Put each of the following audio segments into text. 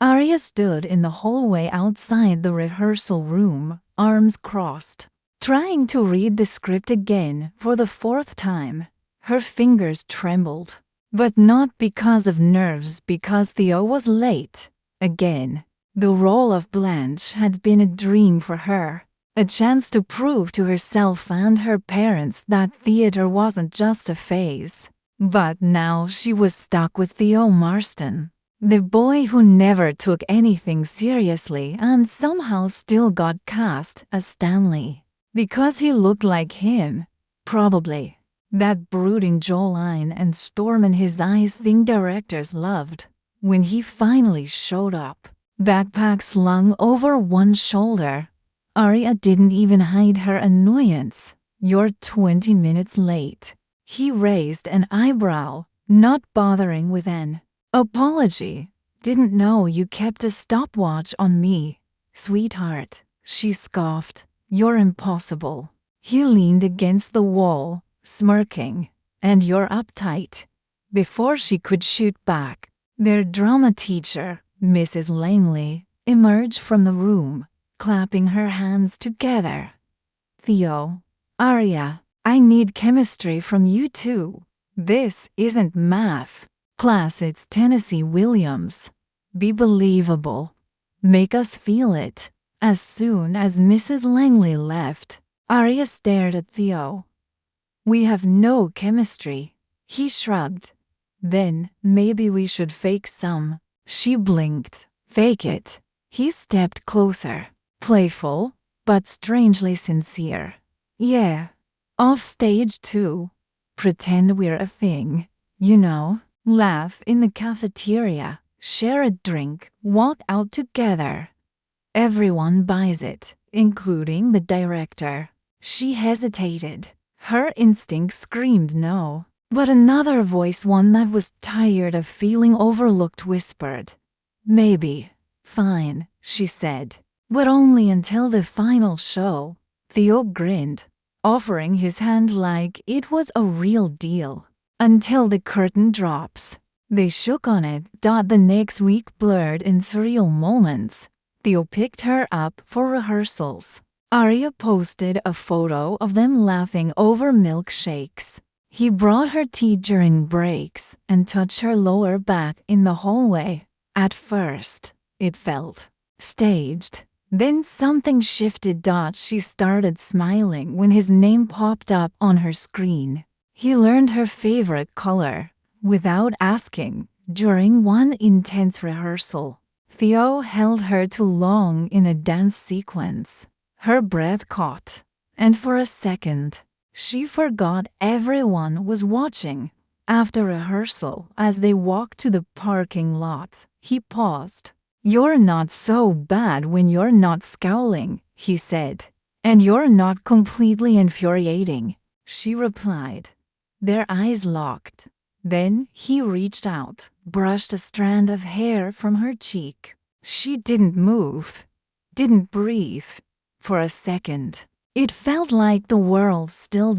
Aria stood in the hallway outside the rehearsal room, arms crossed, trying to read the script again for the fourth time. Her fingers trembled, but not because of nerves, because Theo was late. Again, the role of Blanche had been a dream for her, a chance to prove to herself and her parents that theater wasn't just a phase. But now she was stuck with Theo Marston, the boy who never took anything seriously and somehow still got cast as Stanley. Because he looked like him, probably. That brooding jawline and storm in his eyes thing directors loved. When he finally showed up, backpack slung over one shoulder, Aria didn't even hide her annoyance. "You're 20 minutes late." He raised an eyebrow, not bothering with an apology. "Didn't know you kept a stopwatch on me, sweetheart," she scoffed. "You're impossible." He leaned against the wall, smirking. "And you're uptight." Before she could shoot back, their drama teacher, Mrs. Langley, emerged from the room, clapping her hands together. "Theo, Aria, I need chemistry from you two. This isn't math class, it's Tennessee Williams. Be believable. Make us feel it." As soon as Mrs. Langley left, Aria stared at Theo. "We have no chemistry." He shrugged. "Then maybe we should fake some." She blinked. "Fake it." He stepped closer, playful, but strangely sincere. "Yeah. Off stage too. Pretend we're a thing. You know, laugh in the cafeteria, share a drink, walk out together. Everyone buys it, including the director." She hesitated. Her instinct screamed no. But another voice, one that was tired of feeling overlooked, whispered, "Maybe." "Fine," she said. "But only until the final show." Theo grinned, offering his hand like it was a real deal. "Until the curtain drops." They shook on it. The next week blurred in surreal moments. Theo picked her up for rehearsals. Aria posted a photo of them laughing over milkshakes. He brought her tea during breaks and touched her lower back in the hallway. At first, it felt staged. Then something shifted. She started smiling when his name popped up on her screen. He learned her favorite color, without asking, during one intense rehearsal. Theo held her too long in a dance sequence. Her breath caught, and for a second, she forgot everyone was watching. After rehearsal, as they walked to the parking lot, he paused. "You're not so bad when you're not scowling," he said. "And you're not completely infuriating," she replied. Their eyes locked. Then he reached out, brushed a strand of hair from her cheek. She didn't move, didn't breathe. For a second, it felt like the world still.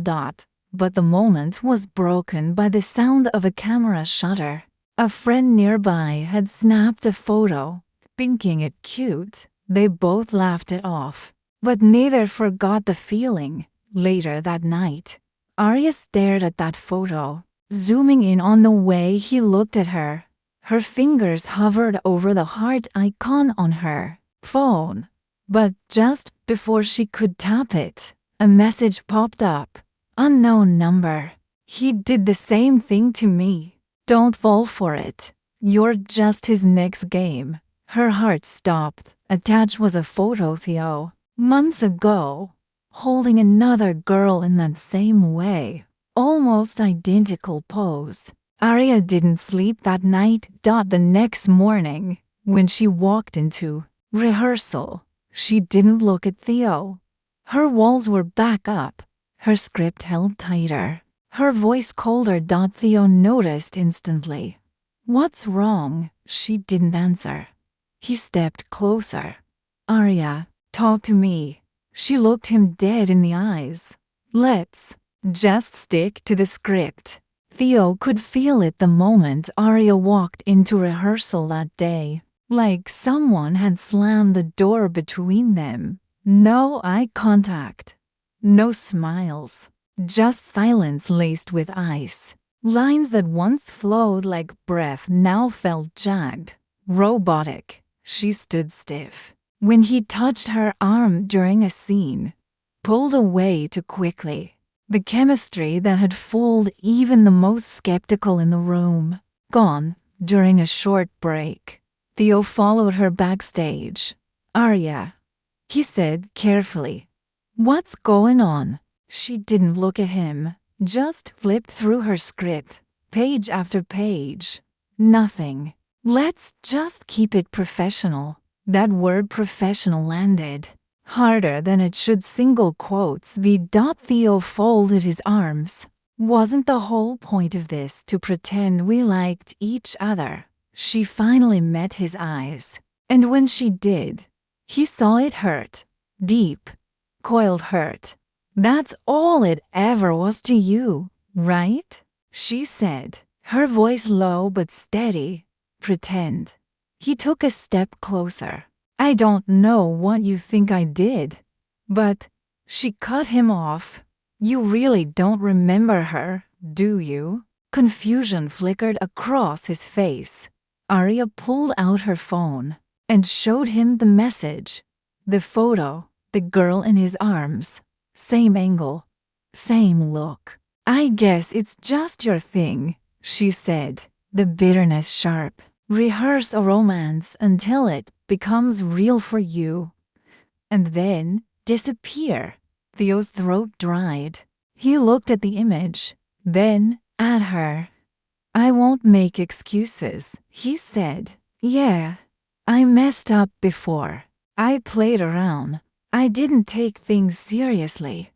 But the moment was broken by the sound of a camera shutter. A friend nearby had snapped a photo, thinking it cute. They both laughed it off, but neither forgot the feeling. Later that night, Aria stared at that photo, zooming in on the way he looked at her. Her fingers hovered over the heart icon on her phone. But just before she could tap it, a message popped up. "Unknown number. He did the same thing to me. Don't fall for it. You're just his next game." Her heart stopped. Attached was a photo Theo, months ago, holding another girl in that same way. Almost identical pose. Aria didn't sleep that night. The next morning, when she walked into rehearsal, she didn't look at Theo. Her walls were back up, her script held tighter, her voice colder. Theo noticed instantly. "What's wrong?" She didn't answer. He stepped closer. "Aria, talk to me." She looked him dead in the eyes. "Let's just stick to the script." Theo could feel it the moment Aria walked into rehearsal that day. like someone had slammed the door between them. No eye contact, no smiles, just silence laced with ice. Lines that once flowed like breath now felt jagged, robotic. She stood stiff. When he touched her arm during a scene, pulled away too quickly. The chemistry that had fooled even the most skeptical in the room, gone during a short break. Theo followed her backstage. "Aria," he said carefully. "What's going on?" She didn't look at him, just flipped through her script, page after page. Nothing. "Let's just keep it professional." That word professional landed harder than it should. Single quotes. Theo folded his arms. "Wasn't the whole point of this to pretend we liked each other?" She finally met his eyes. And when she did, he saw it hurt. Deep, coiled hurt. "That's all it ever was to you, right?" she said, her voice low but steady. "Pretend." He took a step closer. "I don't know what you think I did, but..." She cut him off. "You really don't remember her, do you?" Confusion flickered across his face. Aria pulled out her phone and showed him the message. The photo, the girl in his arms. Same angle, same look. "I guess it's just your thing," she said, the bitterness sharp. "Rehearse a romance until it becomes real for you, and then disappear." Theo's throat dried. He looked at the image, then at her. "I won't make excuses," he said. "Yeah, I messed up before. I played around. I didn't take things seriously.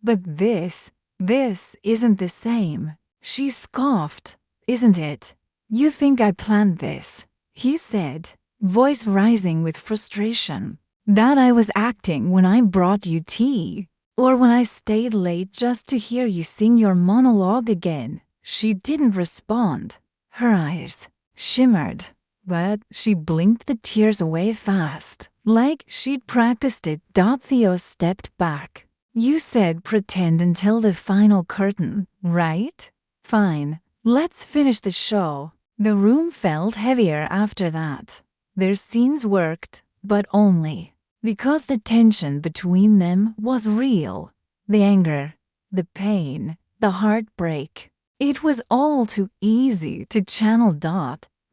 But this isn't the same." She scoffed. "Isn't it? You think I planned this," he said, voice rising with frustration. "That I was acting when I brought you tea, or when I stayed late just to hear you sing your monologue again." She didn't respond. Her eyes shimmered, but she blinked the tears away fast, like she'd practiced it. Theo stepped back. "You said pretend until the final curtain, right? Fine, let's finish the show." The room felt heavier after that. Their scenes worked, but only because the tension between them was real. The anger, the pain, the heartbreak. It was all too easy to channel.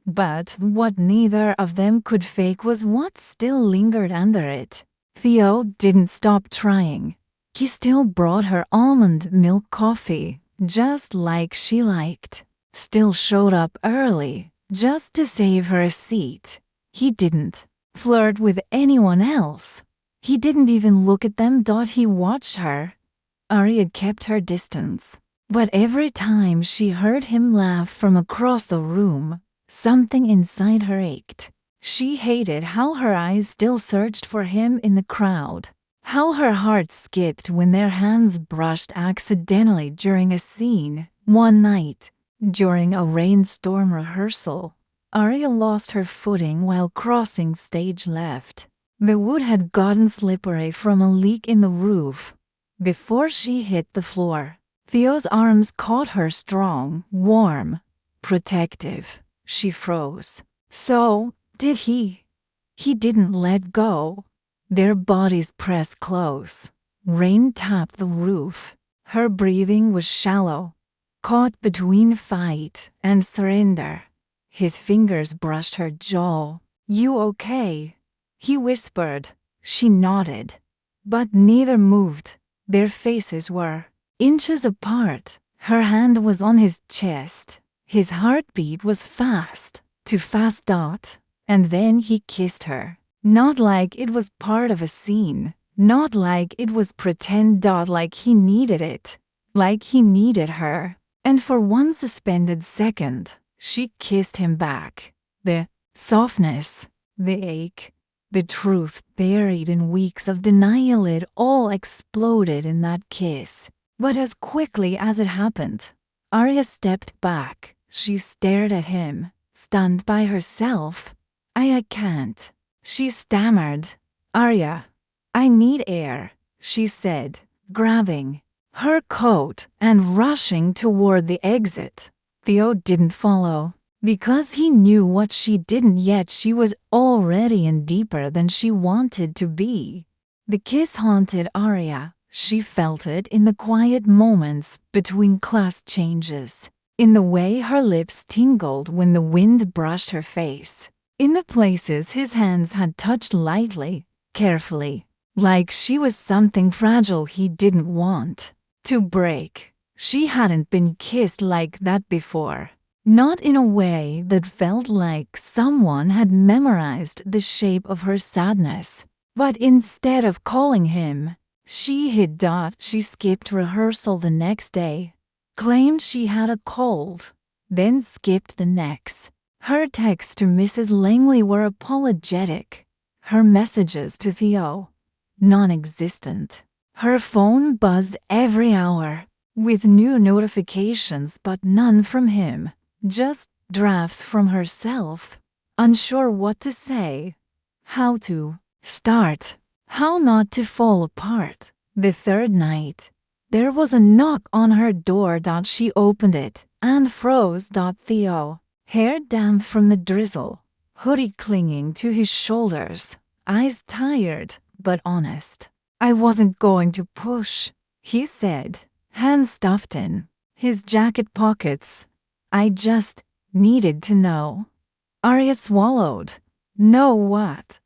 But what neither of them could fake was what still lingered under it. Theo didn't stop trying. He still brought her almond milk coffee, just like she liked. Still showed up early, just to save her a seat. He didn't flirt with anyone else. He didn't even look at them. He watched her. Aria kept her distance. But every time she heard him laugh from across the room, something inside her ached. She hated how her eyes still searched for him in the crowd. How her heart skipped when their hands brushed accidentally during a scene. One night, during a rainstorm rehearsal, Aria lost her footing while crossing stage left. The wood had gotten slippery from a leak in the roof. Before she hit the floor, Theo's arms caught her strong, warm, protective. She froze. So did he. He didn't let go. Their bodies pressed close. Rain tapped the roof. Her breathing was shallow, caught between fight and surrender. His fingers brushed her jaw. "You okay?" he whispered. She nodded. But neither moved. Their faces were inches apart. Her hand was on his chest. His heartbeat was fast, too fast. And then he kissed her. Not like it was part of a scene. Not like it was pretend. Like he needed it. Like he needed her. And for one suspended second, she kissed him back. The softness, the ache, the truth buried in weeks of denial, it all exploded in that kiss. But as quickly as it happened, Aria stepped back. She stared at him, stunned by herself. I can't," she stammered. "Aria, I need air," she said, grabbing her coat and rushing toward the exit. Theo didn't follow, because he knew what she didn't yet. She was already in deeper than she wanted to be. The kiss haunted Aria. She felt it in the quiet moments between class changes, in the way her lips tingled when the wind brushed her face, in the places his hands had touched lightly, carefully, like she was something fragile he didn't want to break. She hadn't been kissed like that before, not in a way that felt like someone had memorized the shape of her sadness. But instead of calling him, she hid. She skipped rehearsal the next day, claimed she had a cold, then skipped the next. Her texts to Mrs. Langley were apologetic. Her messages to Theo, non-existent. Her phone buzzed every hour, with new notifications but none from him. Just drafts from herself, unsure what to say, how to start, how not to fall apart. The third night, there was a knock on her door. She opened it and froze. Theo, hair damp from the drizzle, hoodie clinging to his shoulders, eyes tired but honest. "I wasn't going to push," he said, hands stuffed in his jacket pockets. "I just needed to know." Aria swallowed. "Know what?"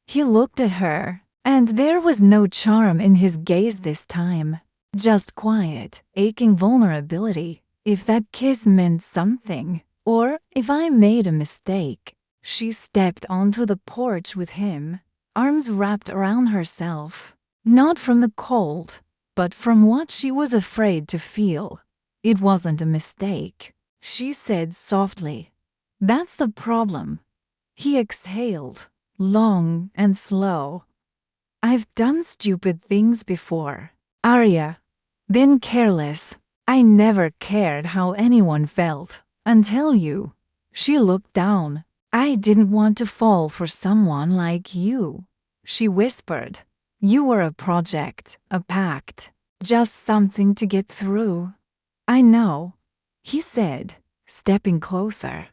He looked at her, and there was no charm in his gaze this time, just quiet, aching vulnerability. "If that kiss meant something, or if I made a mistake." She stepped onto the porch with him, arms wrapped around herself, not from the cold, but from what she was afraid to feel. "It wasn't a mistake," she said softly. "That's the problem." He exhaled, long and slow. "I've done stupid things before, Aria. Been careless. I never cared how anyone felt until you." She looked down. "I didn't want to fall for someone like you," she whispered. "You were a project, a pact, just something to get through." "I know," he said, stepping closer.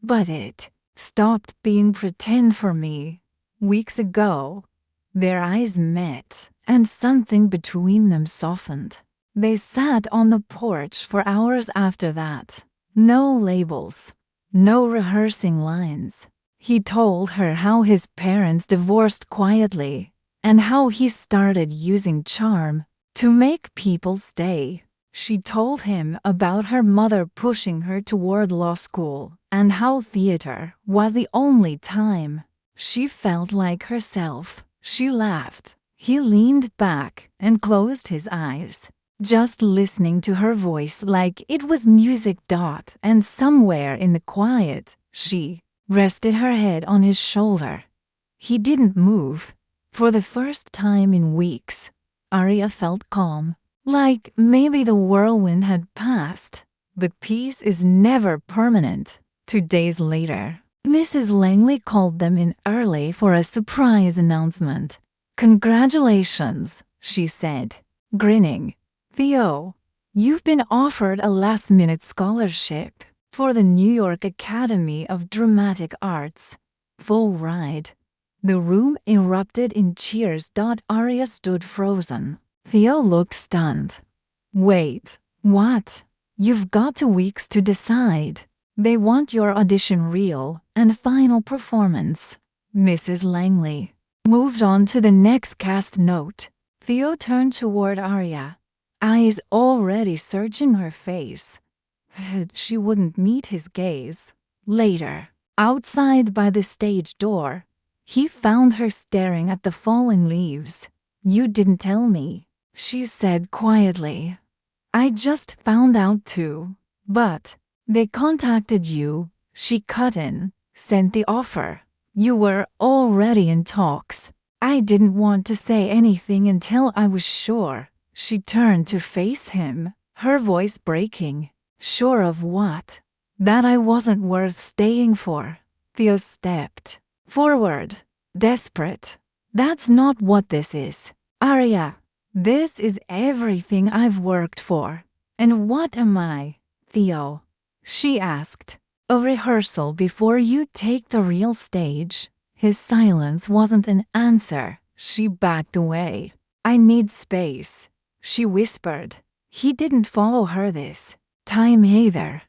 "But it stopped being pretend for me weeks ago." Their eyes met, and something between them softened. They sat on the porch for hours after that. No labels, no rehearsing lines. He told her how his parents divorced quietly, and how he started using charm to make people stay. She told him about her mother pushing her toward law school, and how theater was the only time she felt like herself. She laughed. He leaned back and closed his eyes, just listening to her voice like it was music. And somewhere in the quiet, she rested her head on his shoulder. He didn't move. For the first time in weeks, Aria felt calm, like maybe the whirlwind had passed. But peace is never permanent. 2 days later, Mrs. Langley called them in early for a surprise announcement. "Congratulations," she said, grinning. "Theo, you've been offered a last-minute scholarship for the New York Academy of Dramatic Arts. Full ride." The room erupted in cheers. Aria stood frozen. Theo looked stunned. "Wait, what? You've got 2 weeks to decide. They want your audition reel and final performance." Mrs. Langley moved on to the next cast note. Theo turned toward Aria, eyes already searching her face. She wouldn't meet his gaze. Later, outside by the stage door, he found her staring at the falling leaves. "You didn't tell me," she said quietly. "I just found out too. But they contacted you," she cut in, "sent the offer. You were already in talks." "I didn't want to say anything until I was sure." She turned to face him, her voice breaking. "Sure of what?" "That I wasn't worth staying for." Theo stepped forward, desperate. That's not what this is, Aria. This is everything I've worked for. And what am I, Theo? She asked. A rehearsal before you take the real stage. His silence wasn't an answer. She backed away. I need space, she whispered. He didn't follow her this time either.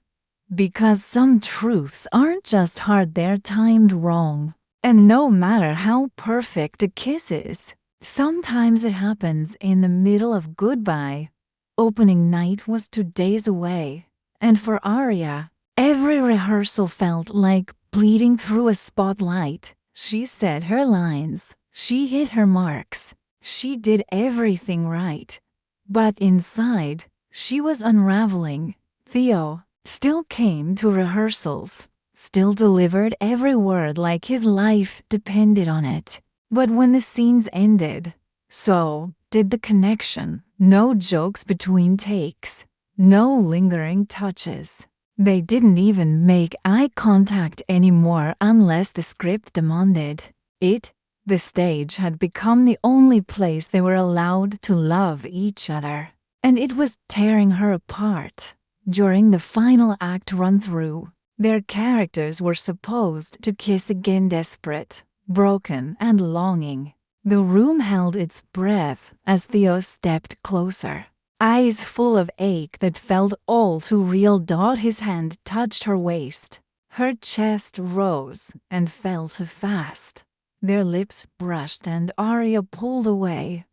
Because some truths aren't just hard, they're timed wrong. And no matter how perfect a kiss is, sometimes it happens in the middle of goodbye. Opening night was 2 days away, and for Aria, every rehearsal felt like bleeding through a spotlight. She said her lines, she hit her marks, she did everything right. But inside, she was unraveling. Theo still came to rehearsals, still delivered every word like his life depended on it. But when the scenes ended, so did the connection. No jokes between takes, no lingering touches. They didn't even make eye contact anymore unless the script demanded it. The stage had become the only place they were allowed to love each other, and it was tearing her apart. During the final act run-through, their characters were supposed to kiss again, desperate, broken, and longing. The room held its breath as Theo stepped closer, eyes full of ache that felt all too real. His hand touched her waist. Her chest rose and fell too fast. Their lips brushed and Aria pulled away.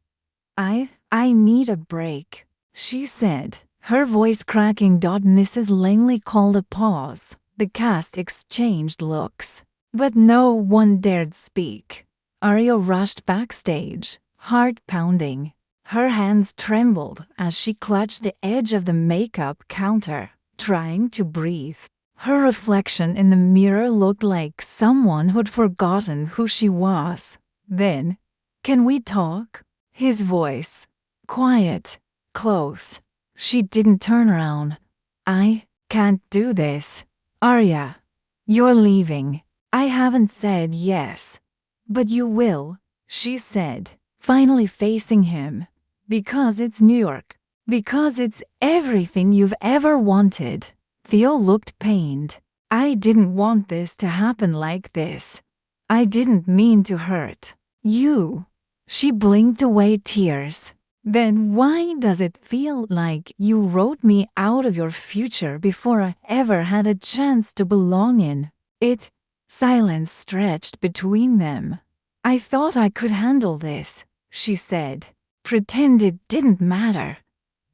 I need a break, she said, her voice cracking. Mrs. Langley called a pause. The cast exchanged looks, but no one dared speak. Aria rushed backstage, heart pounding. Her hands trembled as she clutched the edge of the makeup counter, trying to breathe. Her reflection in the mirror looked like someone who'd forgotten who she was. Then, "Can we talk?" His voice, quiet, close. She didn't turn around. "I can't do this. Aria, you're leaving." "I haven't said yes. But you will," she said, finally facing him. "Because it's New York. Because it's everything you've ever wanted." Theo looked pained. "I didn't want this to happen like this. I didn't mean to hurt you." She blinked away tears. "Then why does it feel like you wrote me out of your future before I ever had a chance to belong in it?" Silence stretched between them. "I thought I could handle this," she said. "Pretend it didn't matter.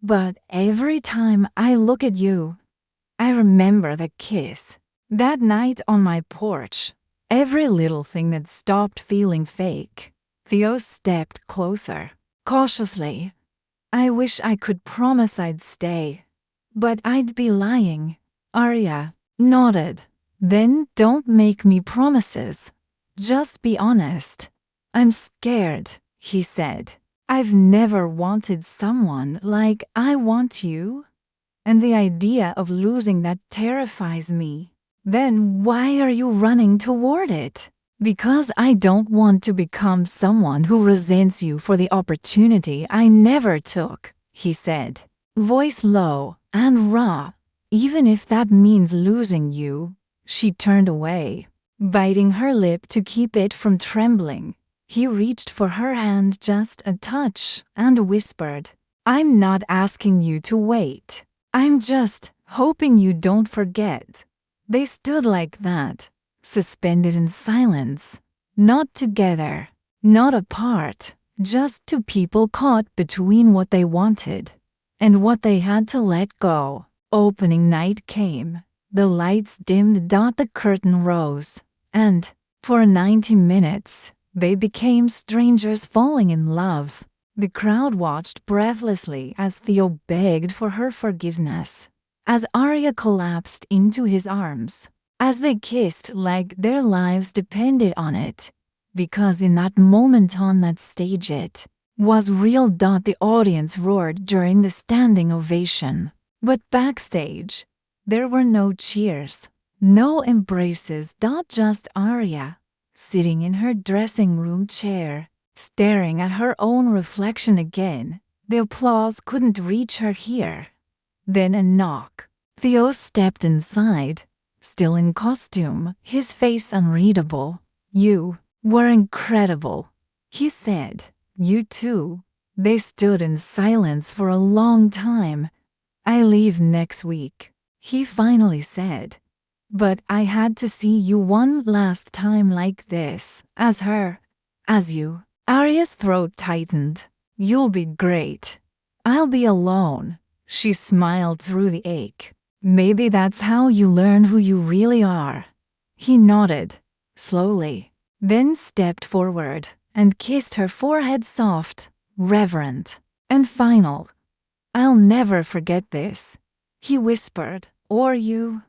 But every time I look at you, I remember the kiss. That night on my porch. Every little thing that stopped feeling fake." Theo stepped closer, cautiously. "I wish I could promise I'd stay, but I'd be lying." Aria nodded. "Then don't make me promises. Just be honest." "I'm scared," he said. "I've never wanted someone like I want you. And the idea of losing that terrifies me." "Then why are you running toward it?" "Because I don't want to become someone who resents you for the opportunity I never took," he said, voice low and raw. "Even if that means losing you." She turned away, biting her lip to keep it from trembling. He reached for her hand just a touch and whispered, "I'm not asking you to wait. I'm just hoping you don't forget." They stood like that, suspended in silence, not together, not apart, just two people caught between what they wanted and what they had to let go. Opening night came. The lights dimmed. The curtain rose, and for 90 minutes, they became strangers falling in love. The crowd watched breathlessly as Theo begged for her forgiveness, as Aria collapsed into his arms, as they kissed like their lives depended on it. Because in that moment on that stage it was real. The audience roared during the standing ovation. But backstage, there were no cheers, no embraces. Just Aria sitting in her dressing room chair, staring at her own reflection again. The applause couldn't reach her here. Then a knock. Theo stepped inside, still in costume, his face unreadable. "You were incredible," he said. "You too." They stood in silence for a long time. "I leave next week," he finally said. "But I had to see you one last time like this, as you." Aria's throat tightened. "You'll be great. I'll be alone." She smiled through the ache. "Maybe that's how you learn who you really are." He nodded, slowly, then stepped forward and kissed her forehead soft, reverent, and final. "I'll never forget this," he whispered, "or you."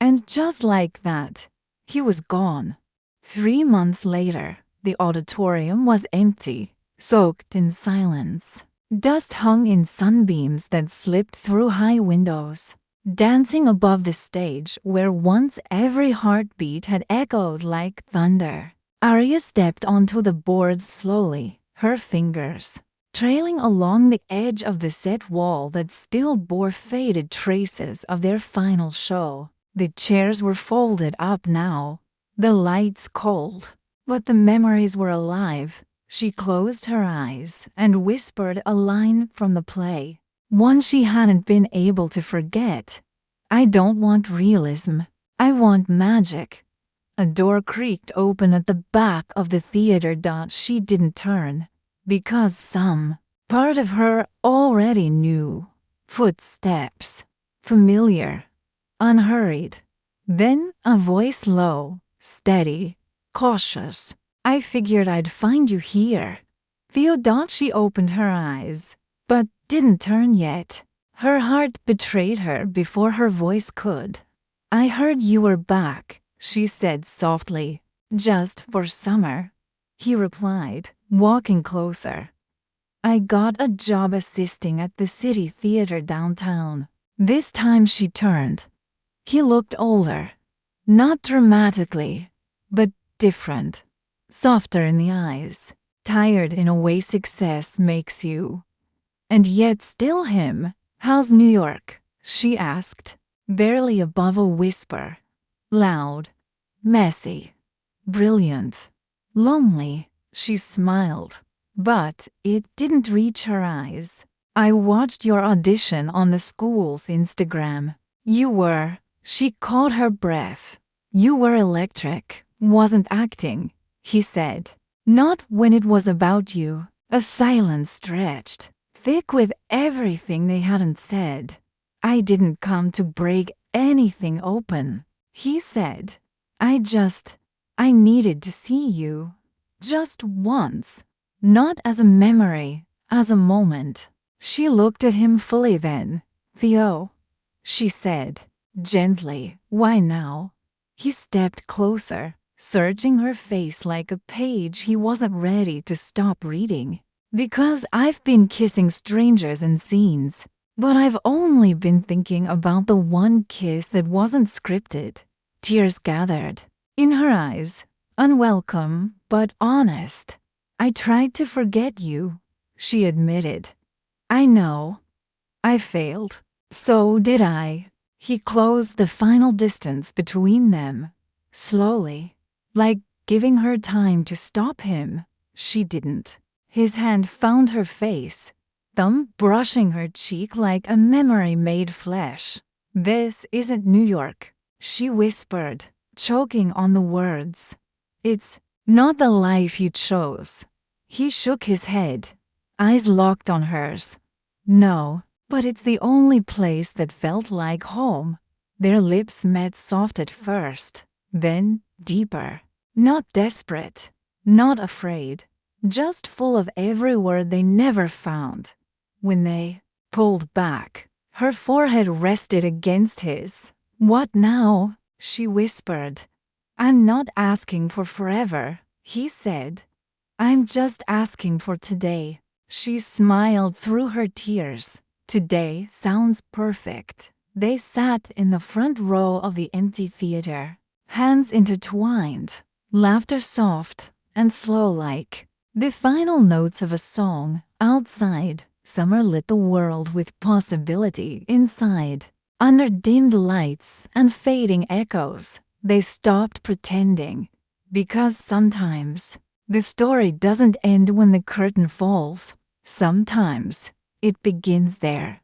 And just like that, he was gone. 3 months later, the auditorium was empty, soaked in silence. Dust hung in sunbeams that slipped through high windows, dancing above the stage where once every heartbeat had echoed like thunder. Aria stepped onto the boards slowly, her fingers trailing along the edge of the set wall that still bore faded traces of their final show. The chairs were folded up now, the lights cold, but the memories were alive. She closed her eyes and whispered a line from the play, one she hadn't been able to forget. "I don't want realism. I want magic." A door creaked open at the back of the theater. She didn't turn, because some part of her already knew. Footsteps, familiar, unhurried. Then a voice, low, steady, cautious. "I figured I'd find you here." Theo. She opened her eyes, but didn't turn yet. Her heart betrayed her before her voice could. "I heard you were back," she said softly. "Just for summer," he replied, walking closer. "I got a job assisting at the city theater downtown." This time she turned. He looked older, not dramatically, but different, softer in the eyes, tired in a way success makes you. And yet still him. "How's New York?" she asked, barely above a whisper. "Loud, messy, brilliant, lonely." She smiled, but it didn't reach her eyes. "I watched your audition on the school's Instagram. You were..." She caught her breath. "You were electric." "Wasn't acting," he said. "Not when it was about you." A silence stretched, thick with everything they hadn't said. "I didn't come to break anything open," he said. I needed to see you. Just once. Not as a memory, as a moment." She looked at him fully then. "Theo," she said, gently, "why now?" He stepped closer, searching her face like a page he wasn't ready to stop reading. "Because I've been kissing strangers in scenes, but I've only been thinking about the one kiss that wasn't scripted." Tears gathered in her eyes, unwelcome but honest. "I tried to forget you," she admitted. "I know. I failed." "So did I." He closed the final distance between them, slowly, like giving her time to stop him. She didn't. His hand found her face, thumb brushing her cheek like a memory made flesh. "This isn't New York," she whispered, choking on the words. "It's not the life you chose." He shook his head, eyes locked on hers. "No, but it's the only place that felt like home." Their lips met soft at first, then deeper. Not desperate, not afraid, just full of every word they never found. When they pulled back, her forehead rested against his. "What now?" she whispered. "I'm not asking for forever," he said. "I'm just asking for today." She smiled through her tears. Today sounds perfect. They sat in the front row of the empty theater, hands intertwined, laughter soft and slow like the final notes of a song. Outside, summer lit the world with possibility inside. Under dimmed lights and fading echoes, they stopped pretending. Because sometimes the story doesn't end when the curtain falls. Sometimes it begins there.